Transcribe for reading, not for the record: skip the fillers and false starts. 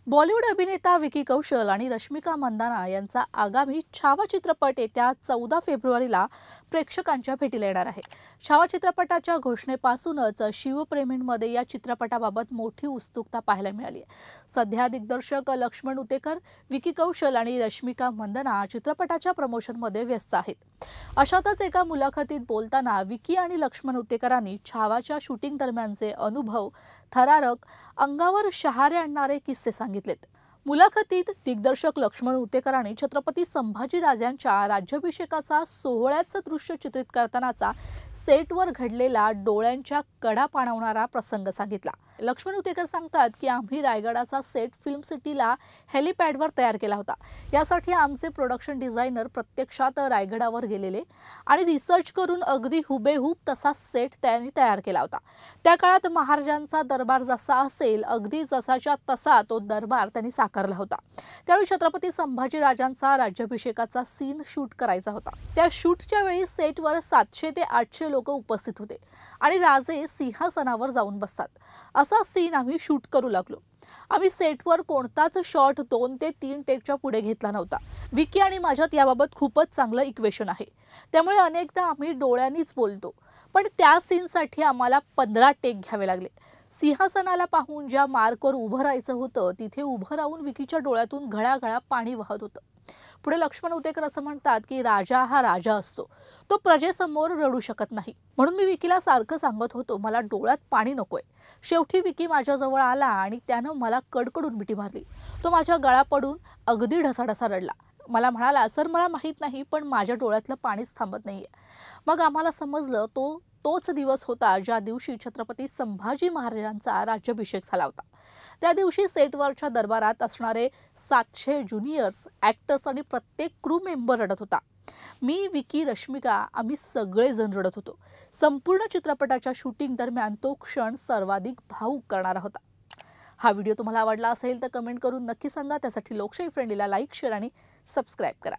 बॉलिवूड अभिनेता विकी कौशल आणि रश्मिका मंदाना यांचा आगामी छावा चित्रपट येत्या 14 फेब्रुवारीला प्रेक्षकांच्या भेटीला येणार आहे। छावा चित्रपटाच्या घोषणेपासूनच शिवप्रेमींमध्ये या चित्रपटाबाबत मोठी उत्सुकता पाहायला मिळाली आहे। सध्या दिग्दर्शक लक्ष्मण उतेकर, विकी कौशल आणि रश्मिका मंदाना चित्रपटाच्या प्रमोशनमध्ये व्यस्त आहेत। अशातच एका मुलाखतीत बोलताना विकी आणि लक्ष्मण उतेकरांनी छावाच्या शूटिंग दरम्यानचे अनुभव थरारक, अंगावर शहारे आणणारे किस्से सांगितलेत। मुलाखतीत दिग्दर्शक लक्ष्मण उतेकरांनी छत्रपती संभाजीराजांच्या राज्याभिषेकाचा सोहळ्याचं दृश्य चित्रित करतानाचा सेटवर घडलेला डोळ्यांच्या कडा पाणवणारा प्रसंग सांगितला। लक्ष्मण उतेकर सांगतात की आम्ही रायगडाचा सेट फिल्म सिटीला हेलिपॅडवर तयार केला होता। यासाठी आमचे प्रोडक्शन डिझायनर प्रत्यक्षात रायगडावर गेलेले आणि रिसर्च करून अगदी हुबेहूब तसा सेट त्यांनी तयार केला होता। त्या काळात महाराजांचा दरबार जसा असेल अगदी जसाच्या तसा तो दरबार त्यांनी साकारला होता। त्यावेळी छत्रपती संभाजीराजांचा राज्याभिषेकाचा सीन शूट करायचा होता। त्या शूटच्या वेळी सेटवर 700 ते 800 लोक उपस्थित होते आणि राजे सिंहासनावर जाऊन बसतात असा सीन आम्ही शूट करू लागलो। आम्ही सेटवर कोणताच शॉट 2 ते 3 टेकच्या पुढे घेतला नव्हता। विकी आणि माझ्यात याबाबत खूपच चांगलं इक्वेशन आहे, त्यामुळे अनेकदा आम्ही डोळ्यांनीच बोलतो, पण त्या सीनसाठी आम्हाला 15 टेक घ्यावे लागले। सिंहासनाला पाहून ज्या मार्कवर उभं राहायचं होतं तिथे उभं राहून विकीच्या डोळ्यातून घळाघळा पाणी वाहत होतं। पुढे लक्ष्मण उतेकर असं म्हणतात की राजा हा राजा असतो, तो प्रजेसमोर रडू शकत नाही। म्हणून मी विकीला सारखं सांगत होतो मला डोळ्यात पाणी नकोय। शेवटी विकी माझ्याजवळ आला आणि त्यानं मला कडकडून मिठी मारली। तो माझ्या गळा पडून अगदी ढसाढसा रडला। मला म्हणाला, सर मला माहित नाही पण माझ्या डोळ्यातलं पाणीच थांबत नाहीये। मग आम्हाला समजलं तोच दिवस होता ज्या दिवशी छत्रपती संभाजी महाराजांचा राज्याभिषेक झाला होता। त्या दिवशी सेटवरच्या दरबारात असणारे 700 ज्युनियर्स, ॲक्टर्स आणि प्रत्येक क्रू मेंबर रडत होता। मी, विकी, रश्मिका आम्ही सगळेजण रडत होतो। संपूर्ण चित्रपटाच्या शूटिंग दरम्यान तो क्षण सर्वाधिक भावुक करणारा होता। हा व्हिडिओ तुम्हाला आवडला असेल तर कमेंट करून नक्की सांगा। त्यासाठी लोकशाही फ्रेंडलीला लाईक, शेअर आणि सबस्क्राईब करा।